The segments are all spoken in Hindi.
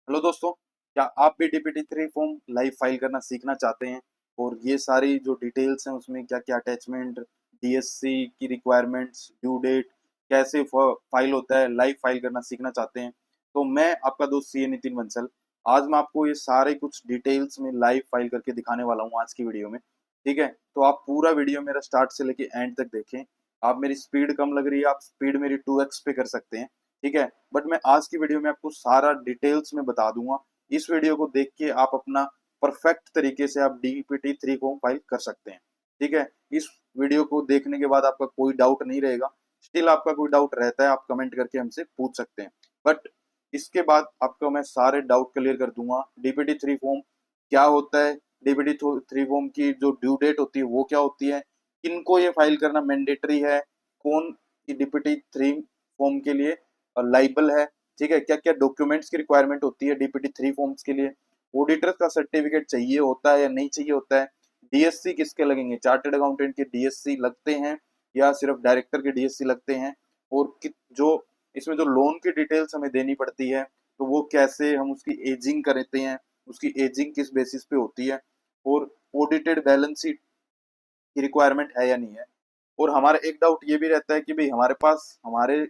हेलो दोस्तों, क्या आप भी DPT3 फॉर्म लाइव फाइल करना सीखना चाहते हैं और ये सारी जो डिटेल्स हैं उसमें क्या क्या अटैचमेंट, DSC की रिक्वायरमेंट्स, ड्यू डेट, कैसे फाइल होता है, लाइव फाइल करना सीखना चाहते हैं। तो मैं आपका दोस्त CA नितिन बंसल आज मैं आपको ये सारे कुछ डिटेल्स में लाइव फाइल करके दिखाने वाला हूँ आज की वीडियो में। ठीक है, तो आप पूरा वीडियो मेरा स्टार्ट से लेके एंड तक देखें। आप मेरी स्पीड कम लग रही है, आप स्पीड मेरी 2x पे कर सकते हैं। ठीक है, बट मैं आज की वीडियो में आपको सारा डिटेल्स में बता दूंगा। इस वीडियो को देख के आप अपना परफेक्ट तरीके से आप DPT3 को फाइल कर सकते हैं। ठीक है, इस वीडियो को देखने के बाद आपका कोई डाउट नहीं रहेगा। स्टिल आपका कोई डाउट रहता है आप कमेंट करके हमसे पूछ सकते हैं, बट इसके बाद आपको मैं सारे डाउट क्लियर कर दूंगा। DPT3 फॉर्म क्या होता है, DPT3 फॉर्म की जो ड्यू डेट होती है वो क्या होती है, किनको ये फाइल करना मैंडेटरी है, कौन DPT3 फॉर्म के लिए लाइबल है। ठीक है, क्या क्या डॉक्यूमेंट्स की रिक्वायरमेंट होती है DPT3 फॉर्म्स के लिए, ऑडिटर का सर्टिफिकेट चाहिए होता है या नहीं चाहिए होता है, DSC किसके लगेंगे, चार्टर्ड अकाउंटेंट के DSC लगते हैं या सिर्फ डायरेक्टर के DSC लगते हैं, और जो इसमें जो लोन की डिटेल्स हमें देनी पड़ती है तो वो कैसे हम उसकी एजिंग करते हैं, उसकी एजिंग किस बेसिस पे होती है, और ऑडिटेड बैलेंस शीट की रिक्वायरमेंट है या नहीं है। और हमारा एक डाउट ये भी रहता है कि भाई हमारे पास हमारे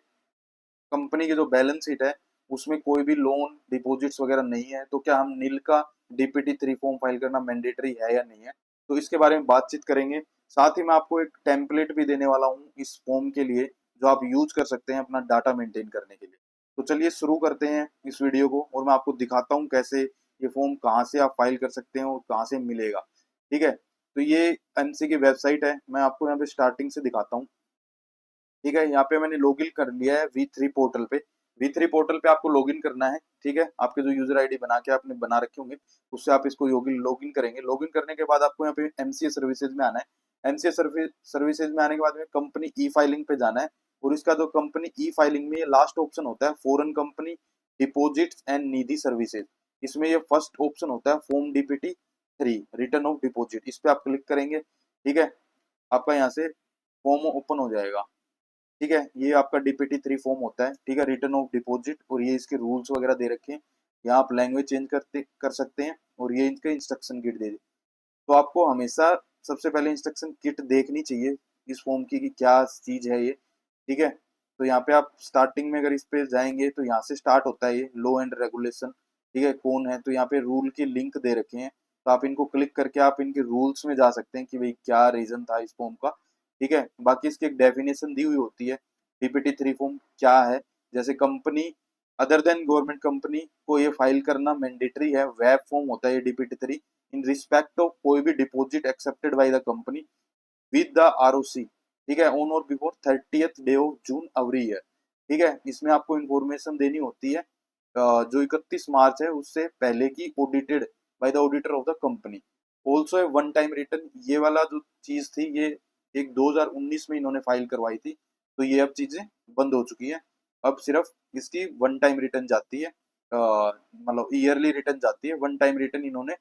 कंपनी की जो बैलेंस शीट है उसमें कोई भी लोन डिपॉजिट्स वगैरह नहीं है, तो क्या हम नील का DPT3 फॉर्म फाइल करना मैंडेटरी है या नहीं है। तो इसके बारे में बातचीत करेंगे। साथ ही मैं आपको एक टेम्पलेट भी देने वाला हूँ इस फॉर्म के लिए, जो आप यूज कर सकते हैं अपना डाटा मेंटेन करने के लिए। तो चलिए शुरू करते हैं इस वीडियो को, और मैं आपको दिखाता हूँ कैसे ये फॉर्म कहाँ से आप फाइल कर सकते हैं और कहाँ से मिलेगा। ठीक है, तो ये MC की वेबसाइट है, मैं आपको यहाँ पे स्टार्टिंग से दिखाता हूँ। ठीक है, यहाँ पे मैंने लॉगिन कर लिया है V3 पोर्टल पे। V3 पोर्टल पे आपको लॉगिन करना है। ठीक है, आपके जो यूजर आईडी बना के आपने बना रखे होंगे उससे आप इसको लॉगिन करेंगे। लॉगिन करने के बाद आपको यहाँ पे MCA सर्विसेज में आना है। MCA सर्विसेज में आने के बाद में कंपनी ई फाइलिंग पे जाना है, और इसका जो कंपनी ई फाइलिंग में ये लास्ट ऑप्शन होता है foreign company deposits and Nidhi services. इसमें ये फर्स्ट ऑप्शन होता है form DPT3 return of deposit, इस पे आप क्लिक करेंगे। ठीक है, आपका यहाँ से फॉर्म ओपन हो जाएगा। ठीक है, ये आपका DPT3 फॉर्म होता है। ठीक है, रिटर्न ऑफ डिपॉजिट, और ये इसके रूल्स वगैरह दे रखे हैं। यहाँ आप लैंग्वेज चेंज कर सकते हैं, और ये इनके इंस्ट्रक्शन किट दे दी। तो आपको हमेशा सबसे पहले इंस्ट्रक्शन किट देखनी चाहिए इस फॉर्म की कि क्या चीज है ये। ठीक है, तो यहाँ पे आप स्टार्टिंग में अगर इस पे जाएंगे तो यहाँ से स्टार्ट होता है ये लॉ एंड रेगुलेशन। ठीक है, कौन है, तो यहाँ पे रूल की लिंक दे रखे हैं, तो आप इनको क्लिक करके आप इनके रूल्स में जा सकते हैं कि भाई क्या रीजन था इस फॉर्म का। ठीक है, बाकी इसकी एक डेफिनेशन दी हुई होती है DPT3 फॉर्म क्या है। जैसे company other then government company को ये फाइल करना मैंडेटरी है, वेब फॉर्म होता है ये DPT3 इन रिस्पेक्ट ऑफ कोई भी deposit accepted by the company with the ROC। ठीक है, ऑन और before 30th day of June every year. ठीक है, इसमें आपको इन्फॉर्मेशन देनी होती है जो 31 मार्च है उससे पहले की, audited by the auditor of the company. Also a one time return, ये वाला जो चीज थी ये एक 2019 में इन्होंने फाइल करवाई थी, तो ये अब चीजें बंद हो चुकी है। अब सिर्फ इसकी वन टाइम रिटर्न जाती है, मतलब ईयरली रिटर्न जाती है। वन टाइम रिटर्न इन्होंने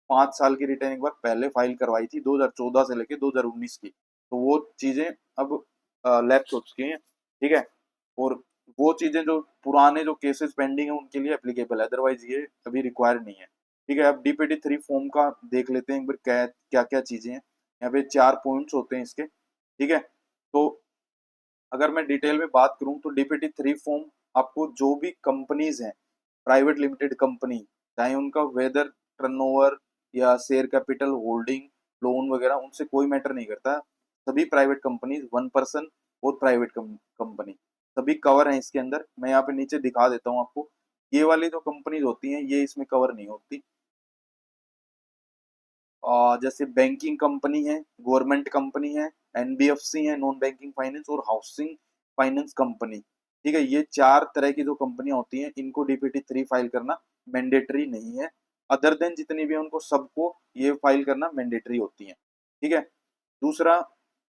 5 साल की रिटर्न एक बार पहले फाइल करवाई थी 2014 से लेके 2019 की, तो वो चीजें अब लैप्स हो चुकी हैं। ठीक है, और वो चीजें जो पुराने जो केसेस पेंडिंग है उनके लिए एप्लीकेबल है, अदरवाइज ये अभी रिक्वायर नहीं है। ठीक है, अब DPT3 फॉर्म का देख लेते हैं एक बार क्या क्या क्या चीजें हैं। यहाँ पे 4 पॉइंट्स होते हैं इसके। ठीक है, तो अगर मैं डिटेल में बात करूं तो DPT3 फॉर्म आपको जो भी कंपनीज हैं, प्राइवेट लिमिटेड कंपनी, चाहे उनका वेदर टर्नओवर या शेयर कैपिटल होल्डिंग लोन वगैरह, उनसे कोई मैटर नहीं करता। सभी प्राइवेट कंपनीज, 1 पर्सन और प्राइवेट कंपनी सभी कवर हैं इसके अंदर। मैं यहाँ पे नीचे दिखा देता हूँ आपको। ये वाली जो कंपनीज होती हैं ये इसमें कवर नहीं होती। जैसे बैंकिंग कंपनी है, गवर्नमेंट कंपनी है, NBFC है, नॉन बैंकिंग फाइनेंस, और हाउसिंग फाइनेंस कंपनी। ठीक है, ये 4 तरह की जो कंपनियां होती हैं इनको DPT3 फाइल करना मैंडेटरी नहीं है। अदर देन जितनी भी है उनको सबको ये फाइल करना मैंडेटरी होती है। ठीक है, दूसरा,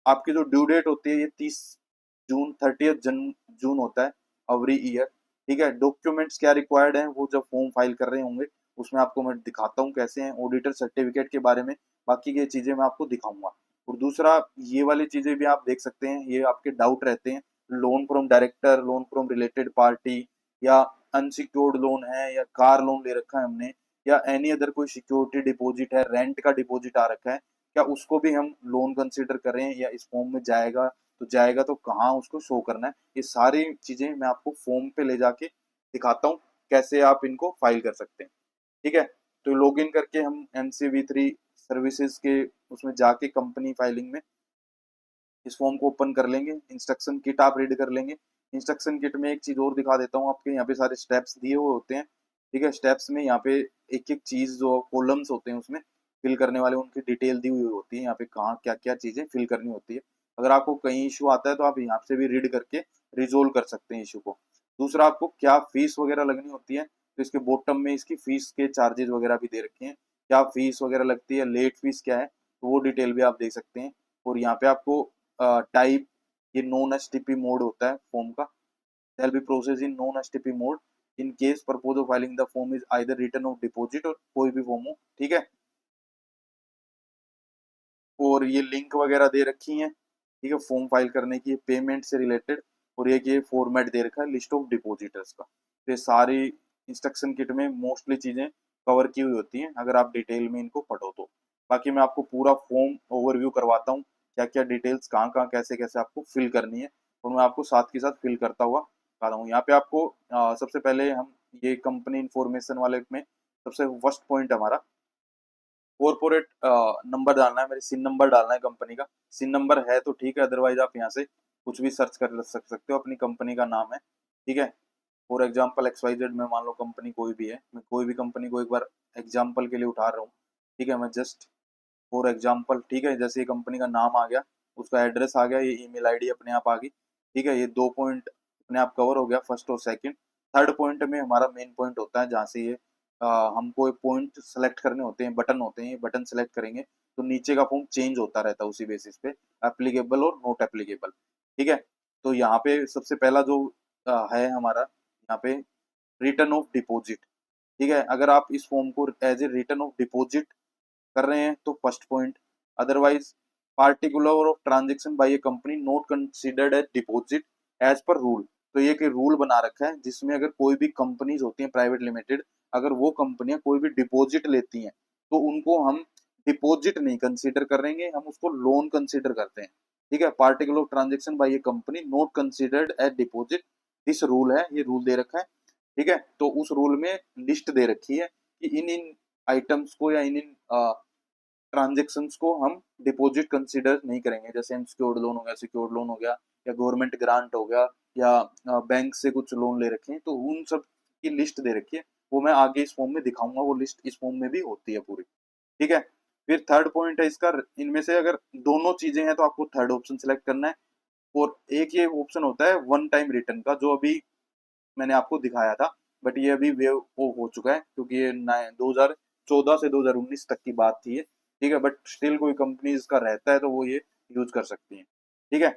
आपकी जो ड्यू डेट होती है ये 30 जून, 30th जून होता है एवरी ईयर। ठीक है, डॉक्यूमेंट्स क्या रिक्वायर्ड है वो जब फॉर्म फाइल कर रहे होंगे उसमें आपको मैं दिखाता हूँ कैसे हैं, ऑडिटर सर्टिफिकेट के बारे में बाकी की चीजें मैं आपको दिखाऊंगा। और दूसरा, ये वाली चीजें भी आप देख सकते हैं, ये आपके डाउट रहते हैं, loan from director, loan from related party, या अनसिक्योर्ड लोन है या कार लोन ले रखा है हमने, या एनी अदर कोई सिक्योरिटी डिपॉजिट है, रेंट का डिपॉजिट आ रखा है, क्या उसको भी हम लोन कंसिडर करें या इस फॉर्म में जाएगा, तो जाएगा तो कहाँ उसको शो करना है, ये सारी चीजें मैं आपको फॉर्म पे ले जाके दिखाता हूँ कैसे आप इनको फाइल कर सकते हैं। ठीक है, तो लॉग इन करके हम MCV3 सर्विसेज के उसमें जाके कंपनी फाइलिंग में इस फॉर्म को ओपन कर लेंगे, इंस्ट्रक्शन किट आप रीड कर लेंगे। इंस्ट्रक्शन किट में एक चीज और दिखा देता हूँ आपके, यहाँ पे सारे स्टेप्स दिए हुए होते हैं। ठीक है, स्टेप्स में यहाँ पे एक एक चीज जो कॉलम्स होते हैं उसमें फिल करने वाले उनकी डिटेल दी हुई होती है, यहाँ पे कहाँ क्या क्या चीजें फिल करनी होती है। अगर आपको कहीं इशू आता है तो आप यहाँ से भी रीड करके रिजोल्व कर सकते हैं इशू को। दूसरा, आपको क्या फीस वगैरह लगनी होती है, तो इसके बॉटम में इसकी फीस के चार्जेस वगैरह भी दे रखे हैं, क्या फीस वगैरह लगती है, लेट फीस क्या है, तो वो डिटेल भी आप देख सकते हैं। और यहाँ पे आपको टाइप, ये नॉन एसटीपी मोड होता है फॉर्म का, shall be processed in non STP mode in case purpose of filing the form is either return of deposit और कोई भी फॉर्म हो। ठीक है, और ये लिंक वगैरह दे रखी हैं, ठीक है, फॉर्म फाइल करने की, पेमेंट से रिलेटेड, और ये फॉर्मेट दे रखा है लिस्ट ऑफ डिपोजिटर्स का। तो ये सारी इंस्ट्रक्शन किट में मोस्टली चीजें कवर की हुई होती हैं अगर आप डिटेल में इनको पढ़ो तो। बाकी मैं आपको पूरा फॉर्म ओवरव्यू करवाता हूँ, क्या क्या डिटेल्स कहाँ कहाँ कैसे कैसे आपको फिल करनी है, और मैं आपको साथ के साथ फिल करता हुआ बता रहा हूँ। यहाँ पे आपको सबसे पहले हम ये कंपनी इंफॉर्मेशन वाले में सबसे फर्स्ट पॉइंट हमारा कॉर्पोरेट नंबर डालना है, मेरे सिन नंबर डालना है कंपनी का। सिन नंबर है तो ठीक है, अदरवाइज आप यहाँ से कुछ भी सर्च कर सकते हो, अपनी कंपनी का नाम है। ठीक है, फॉर एग्जाम्पल XYZ में मान लो कंपनी कोई भी है, मैं कोई भी कंपनी को एक बार एग्जाम्पल के लिए उठा रहा हूँ। ठीक है, मैं जस्ट फॉर एग्जाम्पल, ठीक है, जैसे ये कंपनी का नाम आ गया, उसका एड्रेस आ गया, ये ईमेल आईडी अपने आप आ गई। ठीक है, ये 2 पॉइंट अपने आप कवर हो गया, फर्स्ट और सेकंड। थर्ड पॉइंट में हमारा मेन पॉइंट होता है जहाँ से ये हमको एक पॉइंट सेलेक्ट करने होते हैं, बटन होते हैं, ये बटन सेलेक्ट करेंगे तो नीचे का फॉर्म चेंज होता रहता है उसी बेसिस पे, एप्लीकेबल और नॉट एप्लीकेबल। ठीक है, तो यहाँ पे सबसे पहला जो है हमारा यहाँ पे रिटर्न ऑफ डिपॉजिट। ठीक है, अगर आप इस फॉर्म को as a return of deposit कर रहे हैं तो first point, otherwise particular of transaction by a company not considered as deposit as per rule. तो ये कि रूल बना रखा है जिसमें अगर कोई भी कंपनीज होती हैं प्राइवेट लिमिटेड, अगर वो कंपनियां कोई भी डिपॉजिट लेती हैं तो उनको हम डिपॉजिट नहीं कंसीडर करेंगे, हम उसको लोन कंसीडर करते हैं। ठीक है, particular of transaction by a company not considered as deposit, this rule है, ये रूल दे रखा है। ठीक है, तो उस रूल में लिस्ट दे रखी है कि इन इन आइटम्स को या इन इन ट्रांजेक्शन्स को हम डिपॉजिट कंसीडर नहीं करेंगे, जैसे अनसिक्योर्ड लोन हो गया, सिक्योर्ड लोन हो गया, या गवर्नमेंट ग्रांट हो गया, या बैंक से कुछ लोन ले रखे हैं, तो उन सब की लिस्ट दे रखी है। वो मैं आगे इस फॉर्म में दिखाऊंगा, वो लिस्ट इस फॉर्म में भी होती है पूरी। ठीक है, फिर थर्ड पॉइंट है इसका, इनमें से अगर दोनों चीजें हैं तो आपको थर्ड ऑप्शन सेलेक्ट करना है। और एक ये ऑप्शन होता है वन टाइम रिटर्न का, जो अभी मैंने आपको दिखाया था, बट ये अभी वेव वो हो चुका है क्योंकि ये 2014 से 2019 तक की बात थी ये। ठीक है, बट स्टिल कोई कंपनीज का रहता है तो वो ये यूज कर सकती हैं। ठीक है,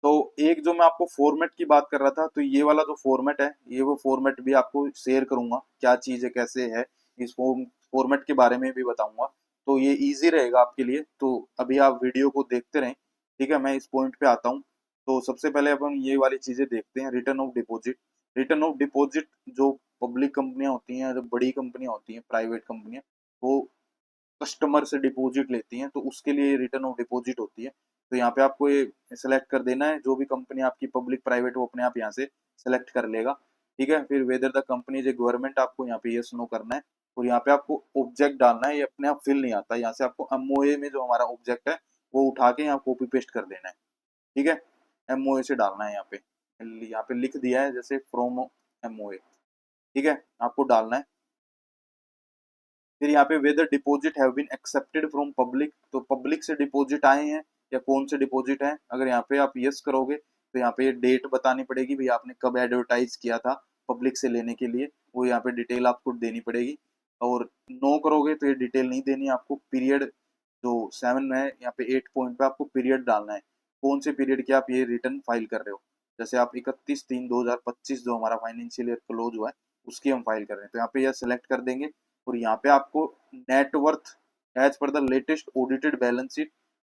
तो एक जो मैं आपको फॉर्मेट की बात कर रहा था, तो ये वाला जो फॉर्मेट है, ये वो फॉर्मेट भी आपको शेयर करूंगा, क्या चीज है कैसे है, इस फॉर्मेट के बारे में भी बताऊंगा, तो ये इजी रहेगा आपके लिए। तो अभी आप वीडियो को देखते रहें। ठीक है, मैं इस पॉइंट पे आता हूँ। तो सबसे पहले अपन ये वाली चीजें देखते हैं, return of deposit. Return of deposit जो पब्लिक कंपनियां होती हैं, जो बड़ी कंपनियां होती हैं, प्राइवेट कंपनियां, वो कस्टमर से डिपॉजिट लेती हैं तो उसके लिए रिटर्न ऑफ डिपॉजिट होती है। तो यहाँ पे आपको ये सेलेक्ट कर देना है, जो भी कंपनी आपकी पब्लिक प्राइवेट वो अपने आप यहाँ से सेलेक्ट कर लेगा। ठीक है, फिर whether the company is a government आपको यहाँ पे यस नो करना है, और यहाँ पे आपको ऑब्जेक्ट डालना है, ये अपने आप फिल नहीं आता, यहाँ से आपको एमओए में जो हमारा ऑब्जेक्ट है वो उठा के यहाँ कॉपी पेस्ट कर देना है। ठीक है, एमओए से डालना है यहाँ पे लिख दिया है जैसे फ्रॉम एमओए। ठीक है, आपको डालना है। फिर यहाँ पे whether deposit have been accepted from public, तो पब्लिक से डिपॉजिट आए हैं या कौन से डिपॉजिट हैं, अगर यहाँ पे आप यस करोगे तो यहाँ पे डेट बतानी पड़ेगी भाई आपने कब एडवर्टाइज किया था पब्लिक से लेने के लिए, वो यहाँ पे डिटेल आपको देनी पड़ेगी। और नो करोगे तो ये डिटेल नहीं देनी आपको। पीरियड जो 7 है यहाँ पे 8 पॉइंट पे आपको पीरियड डालना है, कौन से पीरियड के आप ये रिटर्न फाइल कर रहे हो। जैसे आप 31/3/2025 जो हमारा फाइनेंशियल ईयर क्लोज हुआ है उसकी हम फाइल कर रहे हैं, तो यहाँ पे यह सेलेक्ट कर देंगे। और यहाँ पे आपको net worth as per the latest audited balance sheet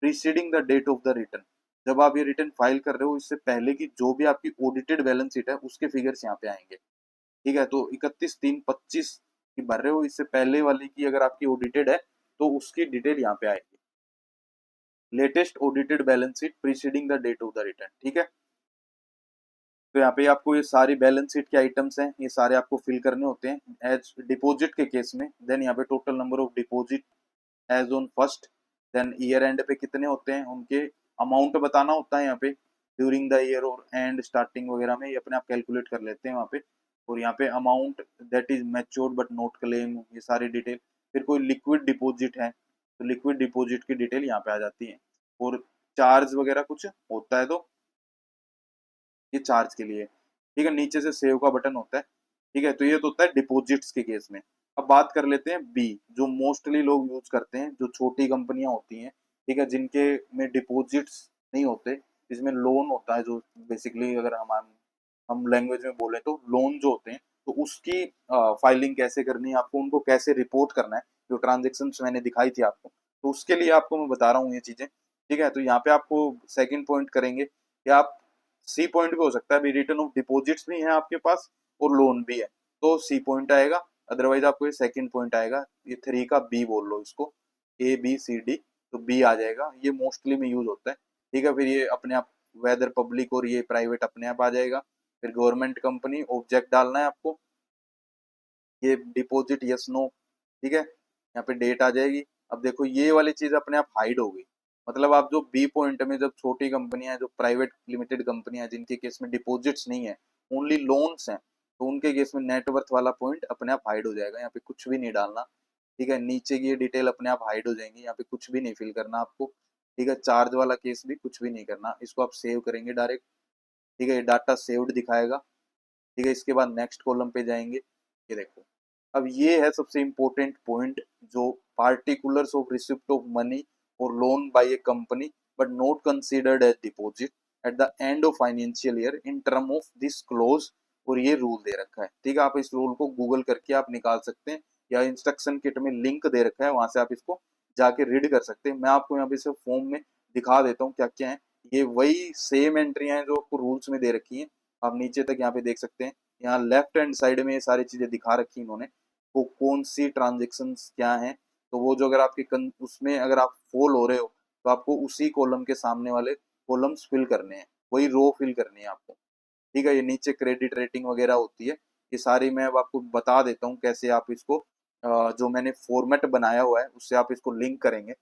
preceding the date of the return, जब आप ये रिटर्न फाइल कर रहे हो इससे पहले की जो भी आपकी ऑडिटेड बैलेंस शीट है उसके फिगर्स यहाँ पे आएंगे। ठीक है, तो 31/3/25 की भर रहे हो, इससे पहले वाली की अगर आपकी ऑडिटेड है तो उसकी डिटेल यहाँ पे आएगी। Latest audited balance sheet preceding the date of the return. ठीक है, तो यहाँ पे आपको ये सारी बैलेंस शीट के आइटम्स हैं, ये सारे आपको फिल करने होते हैं एज डिपॉजिट के केस में। देन यहाँ पे total number of deposit as on first, then year end पे कितने होते हैं उनके अमाउंट बताना होता है यहाँ पे ड्यूरिंग द ईयर और एंड स्टार्टिंग वगैरह में, ये अपने आप कैलकुलेट कर लेते हैं वहाँ पे। और यहाँ पे amount that is matured but not claim, ये सारी डिटेल। फिर कोई लिक्विड डिपॉजिट है तो लिक्विड डिपॉजिट की डिटेल यहाँ पे आ जाती है। और चार्ज वगैरह कुछ होता है तो ये चार्ज के लिए। ठीक है, नीचे से सेव का बटन होता है। ठीक है, तो ये तो होता है डिपॉजिट्स के केस में। अब बात कर लेते हैं बी, जो मोस्टली लोग यूज करते हैं, जो छोटी कंपनियां होती हैं, ठीक है, जिनके में डिपॉजिट्स नहीं होते, जिसमें लोन होता है, जो बेसिकली अगर हम लैंग्वेज में बोले तो लोन जो होते हैं, तो उसकी फाइलिंग कैसे करनी है आपको, उनको कैसे रिपोर्ट करना है, जो ट्रांजेक्शन मैंने दिखाई थी आपको, तो उसके लिए आपको मैं बता रहा हूँ ये चीजें। ठीक है, तो यहाँ पे आपको सेकंड पॉइंट करेंगे, या आप सी पॉइंट भी हो सकता है, अभी रिटर्न ऑफ डिपॉजिट्स भी है आपके पास और लोन भी है, तो सी पॉइंट आएगा। अदरवाइज आपको ये सेकंड पॉइंट आएगा, ये 3 का बी बोल लो इसको, ABCD, तो बी आ जाएगा, ये मोस्टली में यूज होता है। ठीक है, फिर ये अपने आप वेदर पब्लिक और ये प्राइवेट अपने आप आ जाएगा। फिर गवर्नमेंट कंपनी ऑब्जेक्ट डालना है आपको, ये डिपॉजिट यस नो। ठीक है, यहाँ पे डेट आ जाएगी। अब देखो ये वाली चीज अपने आप हाइड हो गई, मतलब आप जो बी पॉइंट में, जब छोटी कंपनियां हैं, जो प्राइवेट लिमिटेड कंपनियां हैं, जिनके केस में डिपॉजिट्स नहीं है, ओनली लोन्स हैं, तो उनके केस में नेटवर्थ वाला पॉइंट अपने आप हाइड हो जाएगा, यहाँ पे कुछ भी नहीं डालना। ठीक है, नीचे की ये डिटेल अपने आप हाइड हो जाएंगी, यहाँ पे कुछ भी नहीं फिल करना आपको। ठीक है, चार्ज वाला केस भी कुछ भी नहीं करना, इसको आप सेव करेंगे डायरेक्ट। ठीक है, ये डाटा सेव्ड दिखाएगा। ठीक है, इसके बाद नेक्स्ट कॉलम पे जाएंगे, ये देखो, अब ये है सबसे इंपॉर्टेंट पॉइंट, जो particulars of receipt of money और loan by a company but not considered as deposit at the end of financial year in term of this clause. और ये रूल दे रखा है। ठीक है, आप इस रूल को गूगल करके आप निकाल सकते हैं, या इंस्ट्रक्शन किट में लिंक दे रखा है, वहां से आप इसको जाके रीड कर सकते हैं। मैं आपको यहाँ पे इसे फॉर्म में दिखा देता हूँ क्या क्या है। ये वही सेम एंट्रियां हैं जो आपको रूल्स में दे रखी हैं, आप नीचे तक यहाँ पे देख सकते हैं। यहाँ लेफ्ट हैंड साइड में ये सारी चीजें दिखा रखी इन्होंने, वो कौन सी ट्रांजेक्शन क्या है। तो वो जो अगर आपके उसमें अगर आप फॉल हो रहे हो, तो आपको उसी कॉलम के सामने वाले कॉलम्स फिल करने हैं, वही रो फिल करनी है आपको। ठीक है, ये नीचे क्रेडिट रेटिंग वगैरह होती है, ये सारी मैं अब आपको बता देता हूँ कैसे आप इसको जो मैंने फॉर्मेट बनाया हुआ है उससे आप इसको लिंक करेंगे।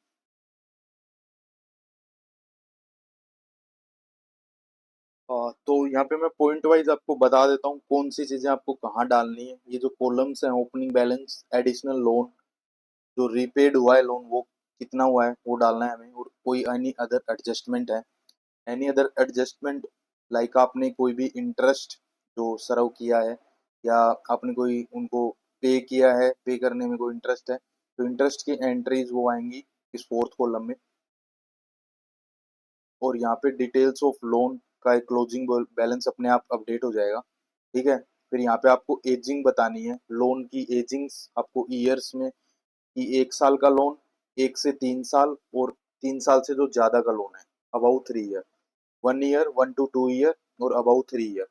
तो यहाँ पे मैं पॉइंट वाइज आपको बता देता हूँ कौन सी चीजें आपको कहाँ डालनी है। ये जो कॉलम्स हैं, ओपनिंग बैलेंस, एडिशनल लोन, जो रीपेड हुआ है लोन वो कितना हुआ है वो डालना है हमें, और कोई एनी अदर एडजस्टमेंट है, एनी अदर एडजस्टमेंट, लाइक आपने कोई भी इंटरेस्ट जो सर्व किया है, या आपने कोई उनको पे किया है, पे करने में कोई इंटरेस्ट है, तो इंटरेस्ट की एंट्रीज वो आएंगी इस फोर्थ कॉलम में। और यहाँ पे डिटेल्स ऑफ लोन का एक क्लोजिंग बैलेंस अपने आप अपडेट हो जाएगा। ठीक है, फिर यहाँ पे आपको एजिंग बतानी है, लोन की एजिंग्स आपको ईयर्स में, कि 1 साल का लोन, 1 से 3 साल, और 3 साल से जो ज्यादा का लोन है, above 3 year, 1 year, 1 to 2 year, और अबाउ 3 ईयर।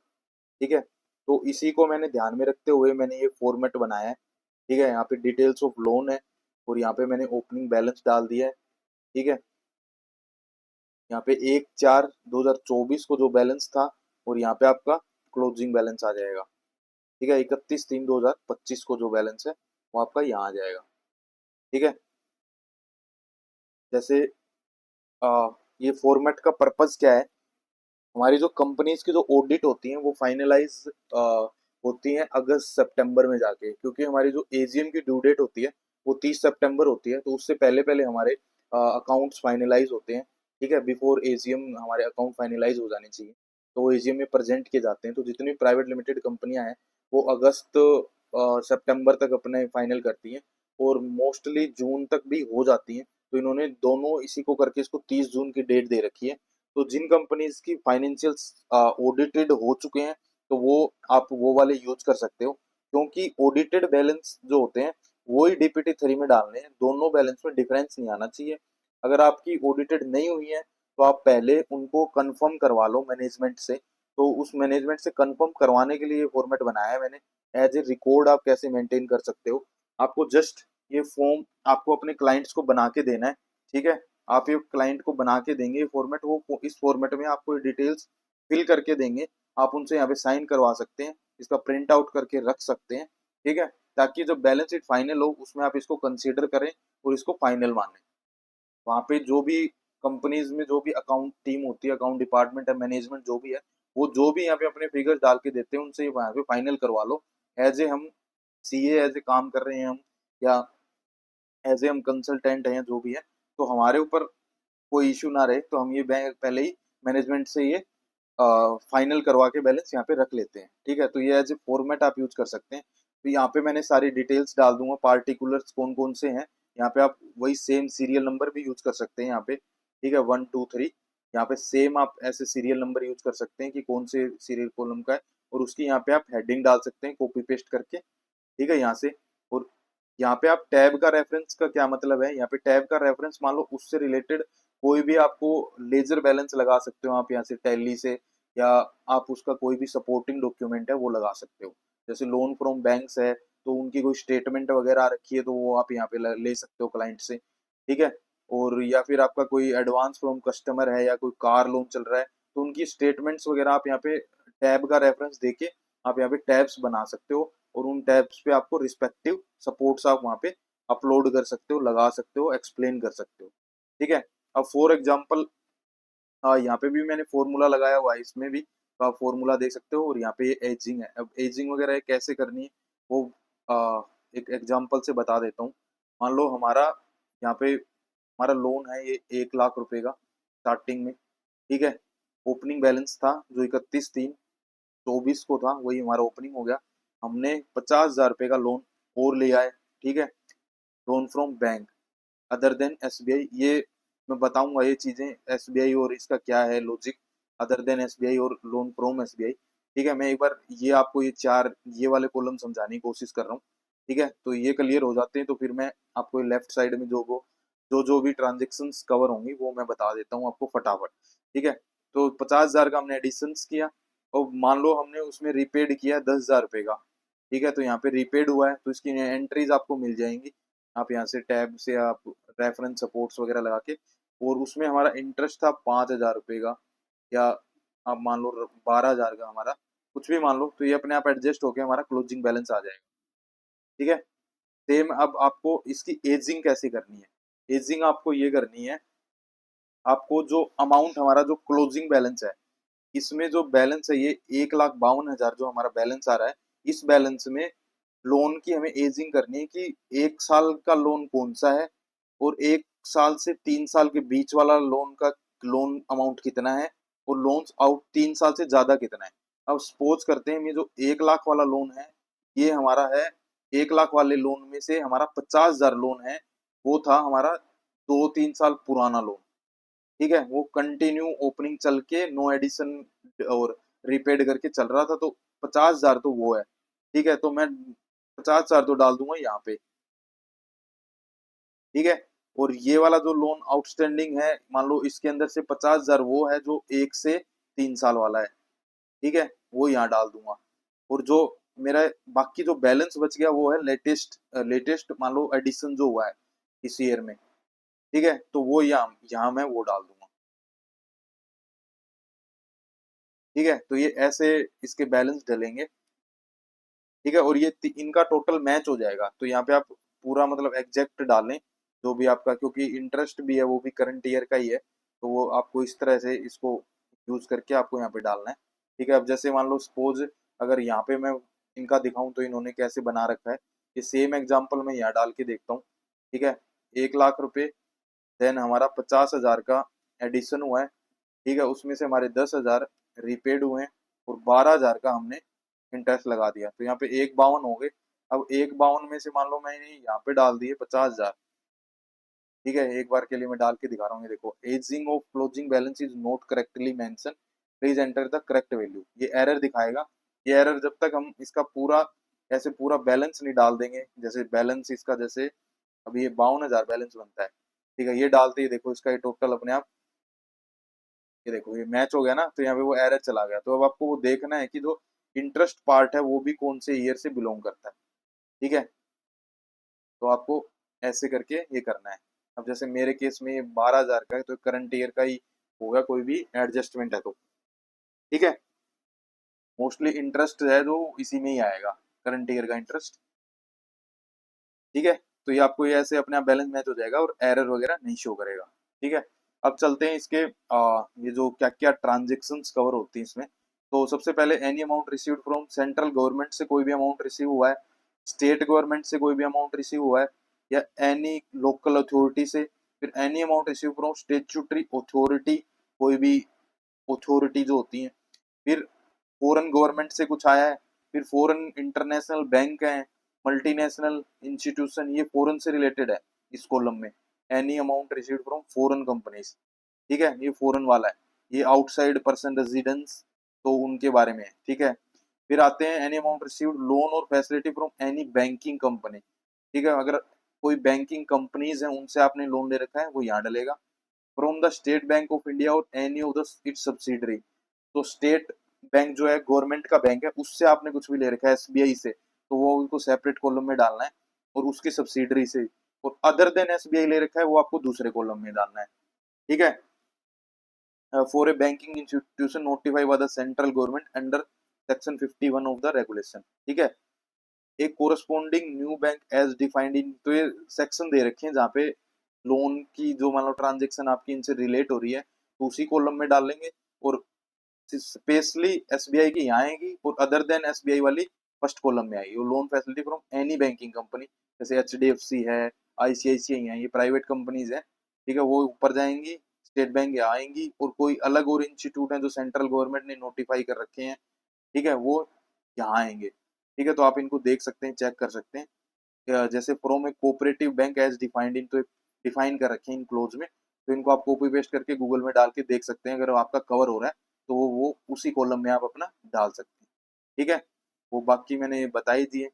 ठीक है, तो इसी को मैंने ध्यान में रखते हुए मैंने ये फॉर्मेट बनाया है। ठीक है, यहाँ पे डिटेल्स ऑफ लोन है, और यहाँ पे मैंने ओपनिंग बैलेंस डाल दिया है। ठीक है, यहाँ पे 1/4/2024 को जो बैलेंस था, और यहाँ पे आपका क्लोजिंग बैलेंस आ जाएगा। ठीक है, 31/3/2025 को जो बैलेंस है वो आपका यहाँ आ जाएगा। ठीक है, जैसे ये फॉर्मेट का पर्पस क्या है, हमारी जो कंपनीज की जो ऑडिट होती हैं वो फाइनलाइज होती हैं अगस्त सितंबर में जाके, क्योंकि हमारी जो एजीएम की ड्यू डेट होती है वो 30 सितंबर होती है, तो उससे पहले पहले हमारे अकाउंट्स फाइनलाइज होते हैं। ठीक है, बिफोर एजीएम हमारे अकाउंट फाइनलाइज हो जाने चाहिए, तो वो एजीएम में प्रेजेंट किए जाते हैं। तो जितनी प्राइवेट लिमिटेड कंपनियां हैं वो अगस्त सितंबर तक अपने फाइनल करती हैं, और मोस्टली जून तक भी हो जाती हैं। तो इन्होंने दोनों इसी को करके इसको 30 जून की डेट दे रखी है। तो जिन कंपनीज की फाइनेंशियल्स ऑडिटेड हो चुके हैं, तो वो आप वो वाले यूज कर सकते हो, क्योंकि ऑडिटेड बैलेंस जो होते हैं वही DPT 3 में डालने हैं, दोनों बैलेंस में डिफरेंस नहीं आना चाहिए। अगर आपकी ऑडिटेड नहीं हुई है तो आप पहले उनको कंफर्म करवा लो मैनेजमेंट से। तो उस मैनेजमेंट से कंफर्म करवाने के लिए ये फॉर्मेट बनाया है मैंने। एज ए रिकॉर्ड आप कैसे मेंटेन कर सकते हो, आपको जस्ट ये फॉर्म आपको अपने क्लाइंट्स को बना के देना है। ठीक है, आप ये क्लाइंट को बना के देंगे ये फॉर्मेट, वो इस फॉर्मेट में आपको ये डिटेल्स फिल करके देंगे। आप उनसे यहाँ पे साइन करवा सकते हैं, इसका प्रिंट आउट करके रख सकते हैं। ठीक है, ताकि जब बैलेंस शीट फाइनल हो उसमें आप इसको कंसीडर करें और इसको फाइनल माने। वहाँ पे जो भी कंपनीज में जो भी अकाउंट टीम होती है, अकाउंट डिपार्टमेंट है, मैनेजमेंट जो भी है, वो जो भी यहाँ पे अपने फिगर्स डाल के देते हैं उनसे वहाँ पे फाइनल करवा लो। एज ए हम सीए एज ए काम कर रहे हैं हम, या एज ए हम कंसल्टेंट हैं जो भी है, तो हमारे ऊपर कोई इश्यू ना रहे, तो हम ये बैंक पहले ही मैनेजमेंट से ये फाइनल करवा के बैलेंस यहाँ पे रख लेते हैं। ठीक है, तो ये एज ए फॉर्मेट आप यूज कर सकते हैं। तो यहाँ पे मैंने सारी डिटेल्स डाल दूंगा, पार्टिकुलर्स कौन कौन से हैं। यहाँ पे आप वही सेम सीरियल नंबर भी यूज कर सकते हैं यहाँ पे। ठीक है, 1 2 3, यहाँ पे सेम आप ऐसे सीरियल नंबर यूज कर सकते हैं कि कौन से सीरियल कॉलम का है, और उसकी यहाँ पे आप हेडिंग डाल सकते हैं कॉपी पेस्ट करके। ठीक है, यहाँ से। और यहाँ पे आप टैब का रेफरेंस का क्या मतलब है, यहाँ पे टैब का रेफरेंस मान लो उससे रिलेटेड कोई भी आपको लेजर बैलेंस लगा सकते हो आप यहाँ से टैली से, या आप उसका कोई भी सपोर्टिंग डॉक्यूमेंट है वो लगा सकते हो। जैसे लोन फ्रॉम बैंक्स है तो उनकी कोई स्टेटमेंट वगैरह आ रखी है तो वो आप यहाँ पे ले सकते हो क्लाइंट से। ठीक है, और या फिर आपका कोई एडवांस फ्रॉम कस्टमर है या कोई कार लोन चल रहा है तो उनकी स्टेटमेंट्स वगैरह आप यहाँ पे टैब का रेफरेंस देके आप यहाँ पे टैब्स बना सकते हो, और उन टैब्स पे आपको रिस्पेक्टिव सपोर्ट्स आप वहाँ पे अपलोड कर सकते हो, लगा सकते हो, एक्सप्लेन कर सकते हो। ठीक है, अब फॉर एग्जांपल यहाँ पे भी मैंने फॉर्मूला लगाया हुआ है, इसमें भी तो आप फॉर्मूला देख सकते हो। और यहाँ पे ये एजिंग है, अब एजिंग वगैरह कैसे करनी है वो एक एग्जांपल से बता देता हूँ। मान लो हमारा यहाँ पे हमारा लोन है ये 1 लाख रुपए का स्टार्टिंग में। ठीक है, ओपनिंग बैलेंस था जो 31/3/24 को था, वही हमारा ओपनिंग हो गया। हमने 50,000 रुपये का लोन और लिया है। ठीक है, loan from bank other than SBI, ये मैं बताऊंगा ये चीजें एसबीआई और इसका क्या है लॉजिक, अदर देन एसबीआई और लोन फ्रॉम एसबीआई। ठीक है, मैं एक बार ये आपको ये चार ये वाले कॉलम समझाने की कोशिश कर रहा हूँ। ठीक है, तो ये क्लियर हो जाते हैं तो फिर मैं आपको लेफ्ट साइड में जो भी ट्रांजेक्शन कवर होंगी वो मैं बता देता हूँ आपको फटाफट। ठीक है, तो 50,000 का हमने एडिशन किया, और मान लो हमने उसमें रिपेड किया 10,000 रुपये का। ठीक है, तो यहाँ पे रिपेड हुआ है तो इसकी एंट्रीज आपको मिल जाएंगी। आप यहाँ से टैब से आप रेफरेंस सपोर्ट्स वगैरह लगा के, और उसमें हमारा इंटरेस्ट था 5,000 रुपये का, या आप मान लो 12,000 का, हमारा कुछ भी मान लो, तो ये अपने आप एडजस्ट होके हमारा क्लोजिंग बैलेंस आ जाएगा। ठीक है, सेम अब आपको इसकी एजिंग कैसे करनी है। एजिंग आपको ये करनी है, आपको जो अमाउंट हमारा जो क्लोजिंग बैलेंस है, इसमें जो बैलेंस है ये 1,52,000 जो हमारा बैलेंस आ रहा है, इस बैलेंस में लोन की हमें एजिंग करनी है कि 1 साल का लोन कौन सा है, और 1 साल से 3 साल के बीच वाला लोन का लोन अमाउंट कितना है, और लोन आउट 3 साल से ज्यादा कितना है। अब सपोज करते हैं ये जो 1 लाख वाला लोन है, ये हमारा है 1 लाख वाले लोन में से हमारा 50,000 लोन है, वो था हमारा 2 3 साल पुराना लोन। ठीक है, वो कंटिन्यू ओपनिंग चल के नो एडिशन और रिपेड करके चल रहा था, तो 50,000 तो वो है। ठीक है, तो मैं 50,000 तो डाल दूंगा यहाँ पे। ठीक है, और ये वाला जो लोन आउटस्टैंडिंग है मान लो इसके अंदर से 50,000 वो है जो 1 से 3 साल वाला है। ठीक है, वो यहाँ डाल दूंगा। और जो मेरा बाकी जो बैलेंस बच गया वो है लेटेस्ट लेटेस्ट मान लो एडिशन जो हुआ है इस ईयर में। ठीक है, तो वो यहाँ यहाँ मैं वो डाल दूंगा। ठीक है, तो ये ऐसे इसके बैलेंस डलेंगे। ठीक है, और ये इनका टोटल मैच हो जाएगा, तो यहाँ पे आप पूरा मतलब एग्जैक्ट डालें जो भी आपका, क्योंकि इंटरेस्ट भी है वो भी करंट ईयर का ही है, तो वो आपको इस तरह से इसको यूज करके आपको यहाँ पे डालना है। ठीक है, अब जैसे मान लो सपोज अगर यहाँ पे मैं इनका दिखाऊं तो इन्होंने कैसे बना रखा है, ये सेम एग्जाम्पल मैं यहाँ डाल के देखता हूँ। ठीक है, 1 लाख रुपए, देन हमारा 50,000 का एडिशन हुआ है। ठीक है, उसमें से हमारे 10,000 रिपेड हुए हैं, और 12,000 का हमने इंटरेस्ट लगा दिया, तो यहाँ पे 1,52 हो गए। अब 1,52 में से मान लो मैंने यहाँ पे डाल दिए 50,000। ठीक है, एक बार के लिए मैं डाल के दिखा रहा हूँ, ये देखो, ageing of closing balance is not correctly mention, please enter the correct value, ये एरर दिखाएगा। ये एरर जब तक हम इसका पूरा ऐसे पूरा बैलेंस नहीं डाल देंगे, जैसे बैलेंस इसका जैसे अभी ये 52,000 बैलेंस बनता है। ठीक है, ये डालते ही देखो इसका ये टोटल अपने आप ये देखो ये मैच हो गया ना, तो यहाँ पे वो एरर चला गया। तो अब आपको वो देखना है कि जो इंटरेस्ट पार्ट है वो भी कौन से ईयर से बिलोंग करता है। ठीक है, तो आपको ऐसे करके ये करना है। अब जैसे मेरे केस में ये 12,000 का है, तो करंट ईयर का ही होगा, कोई भी एडजस्टमेंट है तो। ठीक है, मोस्टली इंटरेस्ट है जो इसी में ही आएगा, करंट ईयर का इंटरेस्ट। ठीक है, तो ये आपको ये ऐसे अपने आप बैलेंस मैच हो जाएगा और एरर वगैरह नहीं शो करेगा। ठीक है, अब चलते हैं इसके ये जो क्या क्या ट्रांजेक्शन्स कवर होती हैं इसमें। तो सबसे पहले any amount received from central government से कोई भी अमाउंट रिसीव हुआ है, स्टेट गवर्नमेंट से कोई भी अमाउंट रिसीव हुआ है, या एनी लोकल अथॉरिटी से। फिर any amount receive from statutory authority, कोई भी अथॉरिटी जो होती है। फिर फॉरेन गवर्नमेंट से कुछ आया है। फिर फॉरेन इंटरनेशनल बैंक है, मल्टीनेशनल इंस्टीट्यूशन, ये फॉरेन से रिलेटेड है इस कॉलम में। Any amount received from foreign companies, ठीक है, ये फॉरेन वाला है। ये आउटसाइड पर्सन रेजिडेंस, तो उनके बारे में है। ठीक है, फिर आते हैं एनी अमाउंट रिसीव्ड लोन और facility from any banking company. ठीक है, अगर कोई बैंकिंग कंपनीज है उनसे आपने लोन ले रखा है, वो यहाँ डलेगा। From the State Bank of India और any of the its subsidiary, तो स्टेट बैंक जो है गवर्नमेंट का बैंक है, उससे आपने कुछ भी ले रखा है एसबीआई से, तो वो उनको सेपरेट कॉलम में डालना है। और उसकी सब्सिडरी से, और अदर देन एसबीआई ले रखा है, वो आपको दूसरे कॉलम में डालना है। ठीक है, for a banking institution notified by the central government under section 51 of the regulation. ठीक है, एक corresponding new bank as defined in, तो ये सेक्शन दे रखे हैं जहाँ पे लोन की जो मान लो ट्रांजेक्शन आपकी इनसे रिलेट हो रही है, तो उसी कॉलम में डाल लेंगे। और स्पेशली एसबीआई की यहाँ आएगी, और अदर देन एसबीआई वाली फर्स्ट कॉलम में आएगी। वो loan facility from any banking company, जैसे एचडीएफसी है, आईसीआईसीआई है, ये प्राइवेट कंपनीज है। ठीक है, वो ऊपर जाएंगी, स्टेट बैंक यहाँ आएंगी, और कोई अलग और इंस्टीट्यूट है जो सेंट्रल गवर्नमेंट ने नोटिफाई कर रखे हैं, ठीक है, वो यहाँ आएंगे। ठीक है, तो आप इनको देख सकते हैं, चेक कर सकते हैं। जैसे from a cooperative bank as defined in, तो डिफाइन कर रखे हैं इन क्लोज में, तो इनको आप कॉपी पेस्ट करके गूगल में डाल के देख सकते हैं। अगर आपका कवर हो रहा है तो वो उसी कॉलम में आप अपना डाल सकते हैं। ठीक है, वो बाकी मैंने बता ही दिए।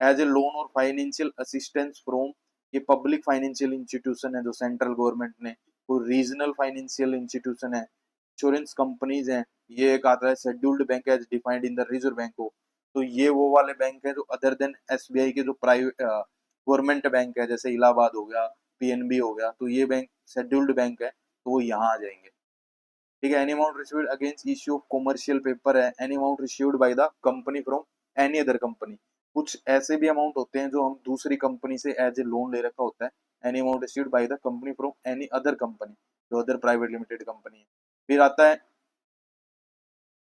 एज ए लोन और फाइनेंशियल असिस्टेंस फ्रॉम, ये पब्लिक फाइनेंशियल इंस्टीट्यूशन है जो सेंट्रल गवर्नमेंट ने, कोई रीजनल फाइनेंशियल इंस्टीट्यूशन है, इंश्योरेंस कंपनीज हैं। ये एक आता है scheduled bank as defined in the Reserve Bank of, तो ये वो वाले बैंक है जो अदर देन एसबीआई के जो प्राइवेट गवर्नमेंट बैंक है, जैसे इलाहाबाद हो गया, पीएनबी हो गया, तो ये बैंक शेड्यूल्ड बैंक है, तो वो यहाँ आ जाएंगे। ठीक है, any amount received against issue of commercial paper है, any amount received by the company from any other company. कुछ ऐसे भी अमाउंट होते हैं जो हम दूसरी कंपनी से एज ए लोन ले रखा होता है। Any amount received by the company from any other company, जो अदर प्राइवेट लिमिटेड कंपनी है। फिर आता है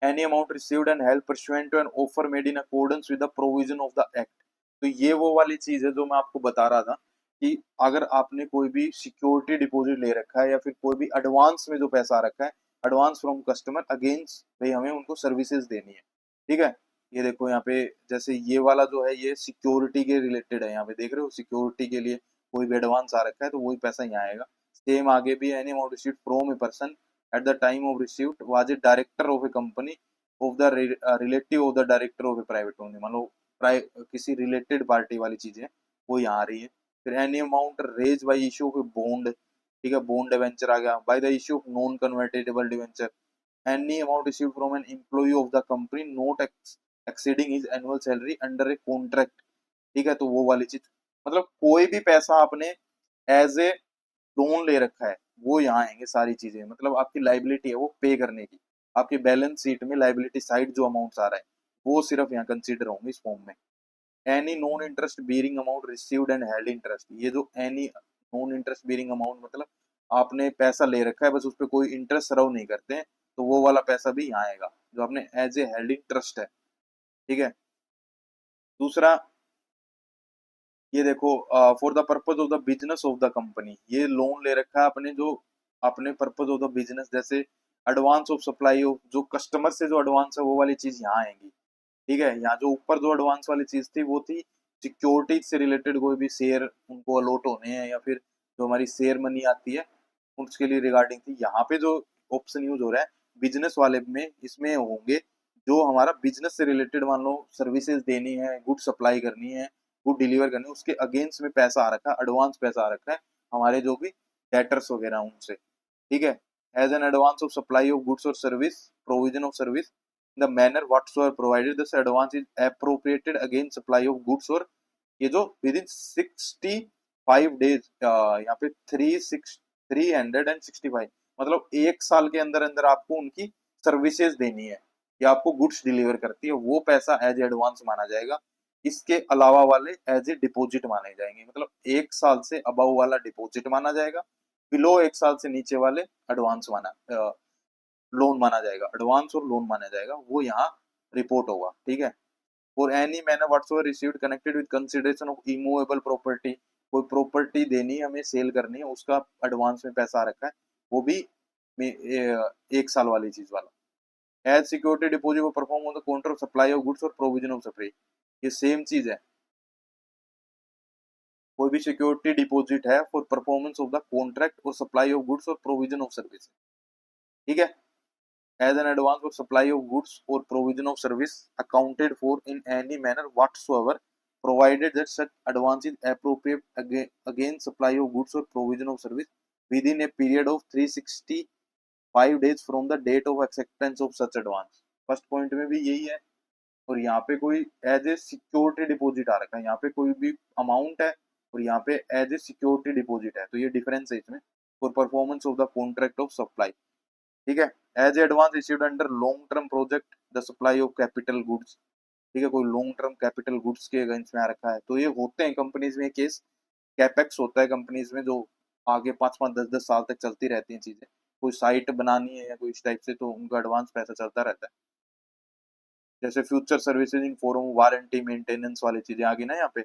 any amount received and help pursuant to an offer made in accordance with the provision of the act. तो ये वो वाली चीज है जो मैं आपको बता रहा था कि अगर आपने कोई भी सिक्योरिटी डिपॉजिट ले रखा है, या फिर कोई भी एडवांस में जो पैसा रखा है, एडवांस फ्रॉम कस्टमर अगेंस्ट, भाई हमें उनको सर्विसेज देनी है। ठीक है, ये देखो यहाँ पे जैसे ये वाला जो है ये सिक्योरिटी के रिलेटेड है, यहाँ पे देख रहे हो सिक्योरिटी के लिए कोई भी एडवांस आ रखा है, तो वही पैसा यहाँ आएगा। सेम आगे भी any amount received from a person at the time of receipt was a director of a company of the relative of the director of a private company, मान लो किसी रिलेटेड पार्टी वाली चीजें वो यहाँ आ रही है। फिर any amount raise by issue of bond, ठीक है, बॉन्ड डिवेंचर आ गया, by the issue of non convertible debenture. Any amount received from an employee of the company not exceeding his annual salary under a contract. ठीक है, तो वो वाली चीज, मतलब कोई भी पैसा आपने एज ए लोन ले रखा है, वो यहाँ आएंगे सारी चीजें। मतलब आपकी लाइबिलिटी है वो पे करने की, आपकी बैलेंस शीट में लाइबिलिटी साइड जो अमाउंट आ रहा है वो सिर्फ यहाँ कंसीडर होंगे इस फॉर्म में। Any non interest bearing amount received and held interest, ये जो any non interest bearing amount, मतलब आपने पैसा ले रखा है बस उस पर कोई इंटरेस्ट सर्व नहीं करते हैं, तो वो वाला पैसा भी यहाँ आएगा जो आपने एज ए हेल्ड इंटरेस्ट है। ठीक है, दूसरा ये देखो, for the purpose of the business of the company, ये लोन ले रखा है अपने जो अपने पर्पज ऑफ द बिजनेस, जैसे एडवांस ऑफ सप्लाई ऑफ, जो कस्टमर से जो एडवांस है वो वाली चीज यहाँ आएंगी। ठीक है, यहाँ जो ऊपर जो एडवांस वाली चीज थी वो थी सिक्योरिटी से रिलेटेड, कोई भी शेयर उनको अलॉट होने हैं, या फिर जो हमारी शेयर मनी आती है उसके लिए रिगार्डिंग थी। यहाँ पे जो ऑप्शन यूज हो रहा है बिजनेस वाले में, इसमें होंगे जो हमारा बिजनेस से रिलेटेड, मान लो सर्विसेज देनी है, गुड सप्लाई करनी है, गुड डिलीवर करनी है, उसके अगेंस्ट में पैसा आ रखा है, एडवांस पैसा आ रखा है हमारे जो भी डेटर्स वगैरह उनसे। ठीक है, as an advance of supply of goods और service, provision of service, the manner whatsoever provided, this advance is appropriated against supply of goods, और ये जो विद इन 65 डेज, यहाँ पे 365, मतलब 1 साल के अंदर अंदर आपको उनकी सर्विसेज देनी है या आपको गुड्स डिलीवर करती है, वो पैसा एज एडवांस माना जाएगा। इसके अलावा वाले एज ए डिपॉजिट माने जाएंगे, मतलब 1 साल से अबव वाला डिपॉजिट माना जाएगा, बिलो 1 साल से नीचे वाले एडवांस माना लोन माना जाएगा, एडवांस और लोन माना जाएगा, वो यहाँ रिपोर्ट होगा। ठीक है। For any manner whatsoever received connected with consideration of immovable property, कोई प्रॉपर्टी देनी है हमें, सेल करनी है, उसका एडवांस में पैसा आ रखा है, वो भी 1 साल वाली चीज वाला। एज सिक्योरिटी डिपॉजिट वो perform on the counter of supply of goods और प्रोविजन ऑफ सप्लाई, ये सेम चीज है। कोई भी सिक्योरिटी डिपॉजिट है for performance of the contract और सप्लाई ऑफ गुड्स और प्रोविजन ऑफ सर्विस। ठीक है। As an advance for supply of goods और provision of service accounted for in any manner whatsoever provided that such advance is appropriate against supply of goods or provision of service within a period of 365 days from the date of acceptance of such advance। First point में भी यही है, और यहाँ पे कोई एज ए सिक्योरिटी डिपॉजिट आ रखा है, यहाँ पे कोई भी अमाउंट है और यहाँ पे एज ए सिक्योरिटी डिपॉजिट है, तो ये डिफरेंस है इसमें। For performance of the contract of supply. ठीक है। As advance issued under long term project the supply of capital goods. ठीक है, कोई लॉन्ग टर्म कैपिटल गुड्स के अगेंस्ट में आ रखा है, तो ये होते हैं कंपनीज में केस। कैपेक्स होता है कंपनीज में, जो आगे 5-5 10-10 साल तक चलती रहती हैं चीजें, कोई साइट बनानी है या कोई इस टाइप से, तो उनका एडवांस पैसा चलता रहता है। जैसे future services in form warranty maintenance वाली चीजें आ गई ना यहाँ पे,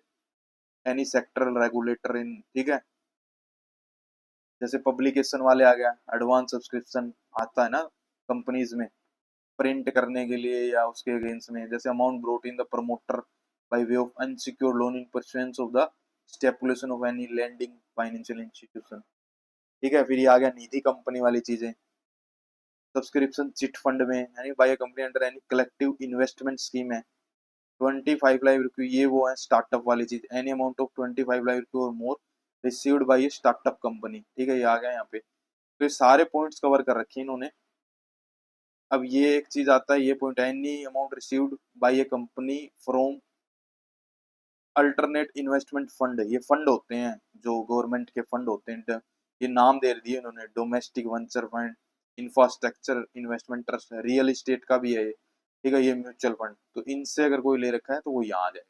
एनी सेक्टरल रेगुलेटर इन। ठीक है। जैसे पब्लिकेशन वाले आ गया, एडवांस सब्सक्रिप्शन आता है ना कंपनीज में प्रिंट करने के लिए या उसके अगेंस्ट में, जैसे amount brought in the promoter by way of unsecured loan in pursuance of the stipulation of any lending financial institution. ठीक है। फिर ये आ गया निधि कंपनी वाली चीजें, सब्सक्रिप्शन चिट फंड में, यानी by company under any collective investment scheme है। 25 लाख रुपये, ये वो है स्टार्टअप वाली चीज, एनी अमाउंट ऑफ 25 लाख रुपये और मोर रिसीव्ड बाय स्टार्टअप कंपनी। ठीक है, ये आ गया यहाँ पे। तो ये सारे पॉइंट्स कवर कर रखे हैं इन्होंने। अब ये एक चीज आता है, ये point, any amount received bye a company from alternate investment fund, ये फंड होते हैं जो गवर्नमेंट के फंड होते हैं, ये नाम दे दिए उन्होंने, domestic venture fund, infrastructure investment trust, real estate का भी है ये। ठीक है, ये म्यूचुअल फंड, तो इनसे अगर कोई ले रखा है तो वो यहाँ आ जाएगा।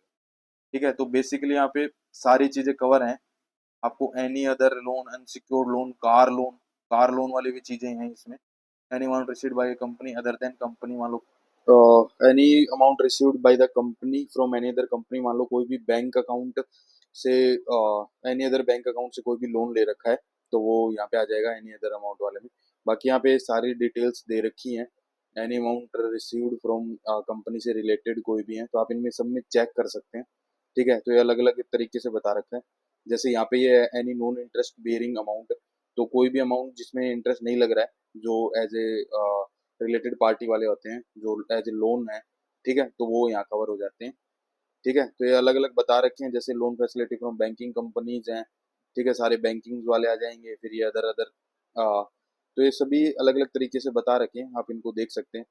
ठीक है, तो बेसिकली यहाँ पे सारी चीजें कवर हैं। आपको any other loan, unsecured loan, car loan वाली भी चीजें हैं इसमें। Any amount received by company other than company, मान लो any amount received by the company from any other company, मान लो कोई भी बैंक अकाउंट से, एनी अदर बैंक अकाउंट से कोई भी लोन ले रखा है, तो वो यहाँ पे आ जाएगा एनी अदर अमाउंट वाले में। बाकी यहाँ पे सारी डिटेल्स दे रखी हैं, any amount received from company से रिलेटेड कोई भी है, तो आप इनमें सब में चेक कर सकते हैं। ठीक है, तो ये अलग अलग तरीके से बता रखा है। जैसे यहाँ पे ये any non interest bearing amount, तो कोई भी अमाउंट जिसमें इंटरेस्ट नहीं लग रहा है, जो एज ए रिलेटेड पार्टी वाले होते हैं, जो एज ए लोन है, ठीक है, तो वो यहाँ कवर हो जाते हैं। ठीक है, तो ये अलग अलग बता रखे हैं, जैसे loan facility from banking companies हैं। ठीक है, सारे बैंकिंग वाले आ जाएंगे, फिर ये अदर अदर, तो ये सभी अलग अलग तरीके से बता रखे हैं, आप इनको देख सकते हैं।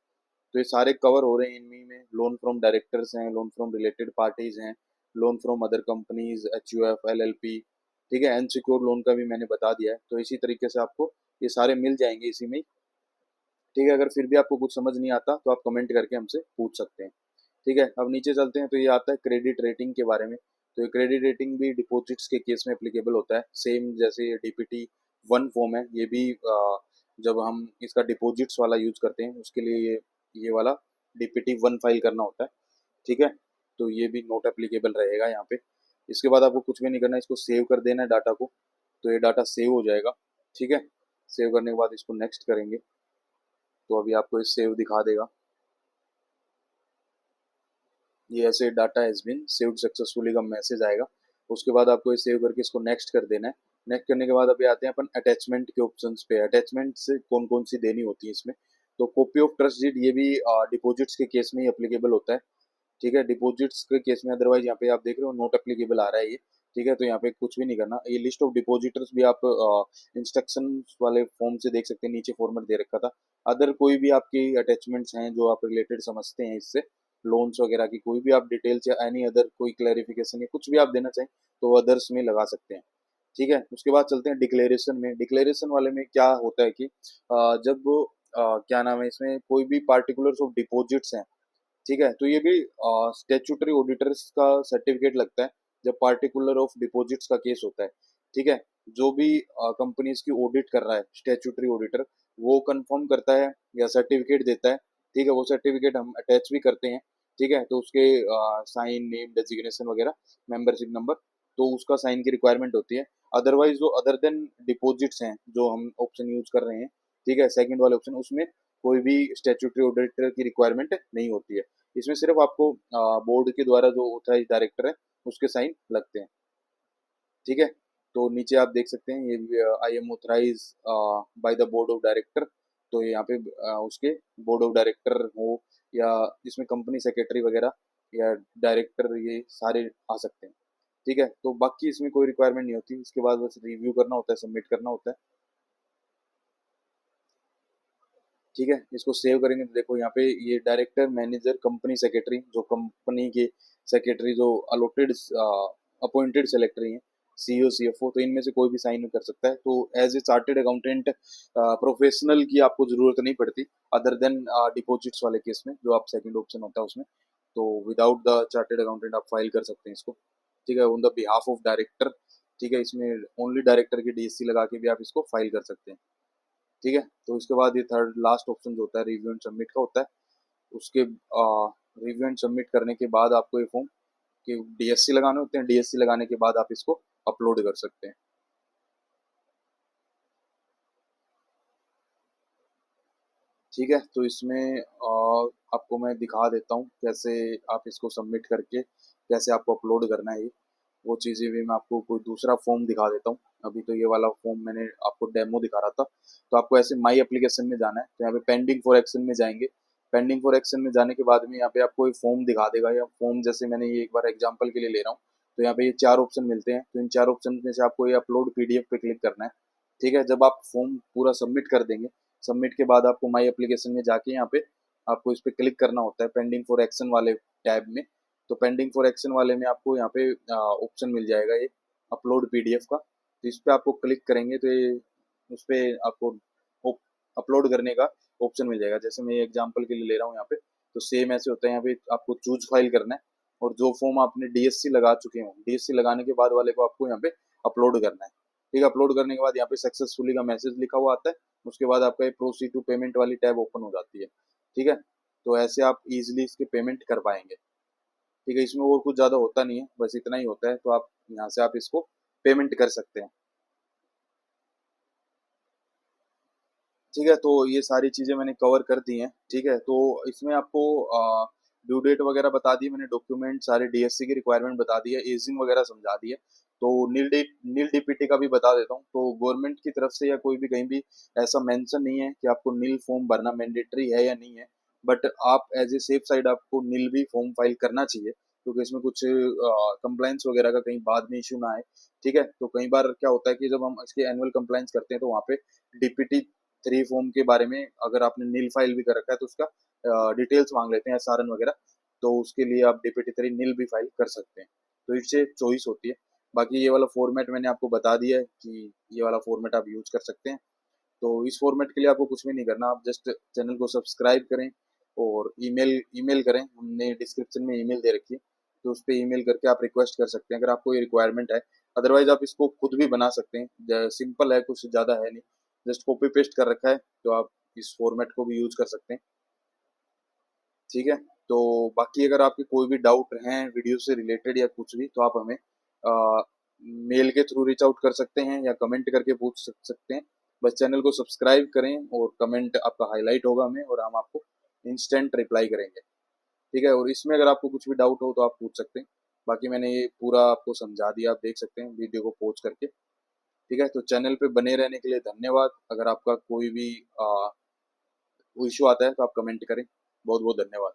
तो ये सारे कवर हो रहे हैं इनमें में। लोन फ्रॉम डायरेक्टर्स हैं, लोन फ्रॉम रिलेटेड पार्टीज हैं, loan from other companies, HUF, LLP। ठीक है, अनसिक्योर्ड लोन का भी मैंने बता दिया है, तो इसी तरीके से आपको ये सारे मिल जाएंगे इसी में ही। ठीक है, अगर फिर भी आपको कुछ समझ नहीं आता तो आप कमेंट करके हमसे पूछ सकते हैं। ठीक है, अब नीचे चलते हैं, तो ये आता है क्रेडिट रेटिंग के बारे में। तो ये क्रेडिट रेटिंग भी डिपॉजिट्स के केस में एप्लीकेबल होता है, सेम जैसे DPT 1 फॉर्म है, ये भी जब हम इसका डिपॉजिट्स वाला यूज करते हैं उसके लिए ये वाला DPT 1 फाइल करना होता है। ठीक है, तो ये भी नोट एप्लीकेबल रहेगा यहाँ पे। इसके बाद आपको कुछ भी नहीं करना है, इसको सेव कर देना है डाटा को, तो ये डाटा सेव हो जाएगा। ठीक है, सेव करने के बाद इसको नेक्स्ट करेंगे, तो अभी आपको इस सेव दिखा देगा, ये ऐसे data has been saved successfully का मैसेज आएगा। उसके बाद आपको ये सेव करके इसको नेक्स्ट कर देना है। नेक्स्ट करने के बाद अभी आते हैं अपन अटैचमेंट के ऑप्शंस पे। अटैचमेंट से कौन कौन सी देनी होती है इसमें, तो कॉपी ऑफ ट्रस्ट डीड, ये भी डिपॉजिट्स के केस में ही अप्लीकेबल होता है। ठीक है, डिपॉजिट्स के केस में, अदरवाइज यहाँ पे आप देख रहे हो नोट एप्लीकेबल आ रहा है ये, ठीक है, तो यहाँ पे कुछ भी नहीं करना। ये लिस्ट ऑफ डिपॉजिटर्स भी आप इंस्ट्रक्शन वाले फॉर्म से देख सकते हैं, नीचे फॉर्मेट दे रखा था। अदर कोई भी आपकी अटैचमेंट्स हैं जो आप रिलेटेड समझते हैं इससे, लोन्स वगैरह की कोई भी आप डिटेल्स या एनी अदर कोई क्लैरिफिकेशन या कुछ भी आप देना चाहें तो अदर्स में लगा सकते हैं। ठीक है, उसके बाद चलते हैं डिक्लेरेशन में। डिक्लेरेशन वाले में क्या होता है कि जब क्या नाम है, इसमें कोई भी पार्टिकुलर्स ऑफ डिपॉजिट्स हैं, ठीक है, तो ये भी स्टेचुटरी ऑडिटर्स का सर्टिफिकेट लगता है जब पार्टिकुलर ऑफ डिपॉजिट्स का केस होता है। ठीक है, जो भी कंपनीज की ऑडिट कर रहा है स्टेचुटरी ऑडिटर, वो कंफर्म करता है या सर्टिफिकेट देता है। ठीक है, वो सर्टिफिकेट हम अटैच भी करते हैं। ठीक है, तो उसके साइन, नेम, डेजिग्नेशन वगैरह, मेंबरशिप नंबर, तो उसका साइन की रिक्वायरमेंट होती है। अदरवाइज जो अदर देन डिपॉजिट्स हैं जो हम ऑप्शन यूज कर रहे हैं, ठीक है, सेकंड वाले ऑप्शन, उसमें कोई भी स्टेचुटरी ऑडिटर की रिक्वायरमेंट नहीं होती है। इसमें सिर्फ आपको बोर्ड के द्वारा जो ऑथराइज डायरेक्टर है उसके साइन लगते हैं। ठीक है, तो नीचे आप देख सकते हैं ये I am authorise by the board of director. तो यहाँ पे उसके बोर्ड ऑफ डायरेक्टर हो या इसमें कंपनी सेक्रेटरी वगैरह या डायरेक्टर, ये सारे आ सकते हैं। ठीक है, तो बाकी इसमें कोई रिक्वायरमेंट नहीं होती। इसके बाद बस रिव्यू करना होता है, सबमिट करना होता है। ठीक है, इसको सेव करेंगे तो देखो यहाँ पे ये डायरेक्टर, मैनेजर, कंपनी सेक्रेटरी, जो कंपनी के सेक्रेटरी जो अलॉटेड अपॉइंटेड सेक्रेटरी हैं, सीईओ, सीएफओ, तो इनमें से कोई भी साइन कर सकता है। तो as a chartered accountant professional की आपको जरूरत नहीं पड़ती, अदर देन डिपॉजिट्स वाले केस में जो आप सेकंड ऑप्शन होता है उसमें। तो विदाउट द चार्टेड अकाउंटेंट आप फाइल कर सकते हैं इसको। ठीक है, on the behalf of director. ठीक है, इसमें ओनली डायरेक्टर की डीएससी लगा के भी आप इसको फाइल कर सकते हैं। ठीक है, तो इसके बाद ये थर्ड लास्ट ऑप्शन जो होता है रिव्यू एंड सबमिट का होता है। उसके रिव्यू एंड सबमिट करने के बाद आपको ये फॉर्म के डीएससी लगाने होते हैं। डीएससी लगाने के बाद आप इसको अपलोड कर सकते हैं। ठीक है, तो इसमें आपको मैं दिखा देता हूँ कैसे आप इसको सबमिट करके कैसे आपको अपलोड करना है। ये वो चीज़ें भी मैं आपको कोई दूसरा फॉर्म दिखा देता हूँ। अभी तो ये वाला फॉर्म मैंने आपको डेमो दिखा रहा था। तो आपको ऐसे माई एप्लीकेशन में जाना है, तो यहाँ पे पेंडिंग फॉर एक्शन में जाएंगे। पेंडिंग फॉर एक्शन में जाने के बाद में यहाँ पे आपको एक फॉर्म दिखा देगा, या फॉर्म जैसे मैंने ये एक बार एग्जांपल के लिए ले रहा हूँ। तो यहाँ पे ये चार ऑप्शन मिलते हैं, तो इन चार ऑप्शन में से आपको ये अपलोड पीडीएफ पे क्लिक करना है। ठीक है, जब आप फॉर्म पूरा सबमिट कर देंगे, सबमिट के बाद आपको माई एप्लीकेशन में जाके यहाँ पे आपको इस पे क्लिक करना होता है पेंडिंग फॉर एक्शन वाले टैब में। तो पेंडिंग फॉर एक्शन वाले में आपको यहाँ पे ऑप्शन मिल जाएगा ये अपलोड पीडीएफ का। तो इस पे आपको क्लिक करेंगे तो ये उस पे आपको अपलोड करने का ऑप्शन मिल जाएगा। जैसे मैं एग्जांपल के लिए ले रहा हूँ यहाँ पे, तो सेम ऐसे होता है। यहाँ पे आपको चूज फाइल करना है, और जो फॉर्म आपने डीएससी लगा चुके हो, डीएससी लगाने के बाद वाले को आपको यहाँ पे अपलोड करना है। ठीक है, अपलोड करने के बाद यहाँ पे सक्सेसफुली का मैसेज लिखा हुआ आता है। उसके बाद आपका ये प्रोसीड टू पेमेंट वाली टैब ओपन हो जाती है। ठीक है, तो ऐसे आप इजिली इसके पेमेंट कर पाएंगे। ठीक है, इसमें और कुछ ज़्यादा होता नहीं है, बस इतना ही होता है। तो आप यहाँ से आप इसको पेमेंट कर सकते हैं। ठीक है, तो ये सारी चीज़ें मैंने कवर कर दी हैं। ठीक है, तो इसमें आपको ड्यू डेट वगैरह बता दी मैंने, डॉक्यूमेंट सारे डीएससी की रिक्वायरमेंट बता दी है, एजिंग वगैरह समझा दी है। तो नील डीपीटी का भी बता देता हूँ। तो गवर्नमेंट की तरफ से या कोई भी कहीं भी ऐसा मेंशन नहीं है कि आपको नील फॉर्म भरना मैंडेटरी है या नहीं है। बट आप एज ए सेफ साइड आपको नील भी फॉर्म फाइल करना चाहिए, क्योंकि इसमें कुछ कंप्लाइंस वगैरह का कहीं बाद में इशू ना आए। ठीक है, तो कई बार क्या होता है कि जब हम इसके एनुअल कंप्लाइंस करते हैं तो वहाँ पे डीपीटी थ्री फॉर्म के बारे में अगर आपने नील फाइल भी कर रखा है तो उसका डिटेल्स मांग लेते हैं, एसआरएन वगैरह। तो उसके लिए आप डीपीटी थ्री नील भी फाइल कर सकते हैं। तो इससे चॉइस होती है। बाकी ये वाला फॉर्मेट मैंने आपको बता दिया है कि ये वाला फॉर्मेट आप यूज कर सकते हैं। तो इस फॉर्मेट के लिए आपको कुछ भी नहीं करना, आप जस्ट चैनल को सब्सक्राइब करें और ईमेल ईमेल करें। हमने डिस्क्रिप्शन में ईमेल दे रखी है, तो उस पर ईमेल करके आप रिक्वेस्ट कर सकते हैं अगर आपको ये रिक्वायरमेंट है। अदरवाइज आप इसको खुद भी बना सकते हैं, सिंपल है, कुछ ज़्यादा है नहीं, जस्ट कॉपी पेस्ट कर रखा है। तो आप इस फॉर्मेट को भी यूज कर सकते हैं। ठीक है, तो बाकी अगर आपके कोई भी डाउट हैं वीडियो से रिलेटेड या कुछ भी, तो आप हमें मेल के थ्रू रीच आउट कर सकते हैं या कमेंट करके पूछ सकते हैं। बस चैनल को सब्सक्राइब करें और कमेंट आपका हाईलाइट होगा हमें, और हम आपको इंस्टेंट रिप्लाई करेंगे। ठीक है, और इसमें अगर आपको कुछ भी डाउट हो तो आप पूछ सकते हैं। बाकी मैंने ये पूरा आपको समझा दिया, आप देख सकते हैं वीडियो को पॉज करके। ठीक है, तो चैनल पे बने रहने के लिए धन्यवाद। अगर आपका कोई भी इशू आता है तो आप कमेंट करें। बहुत बहुत धन्यवाद।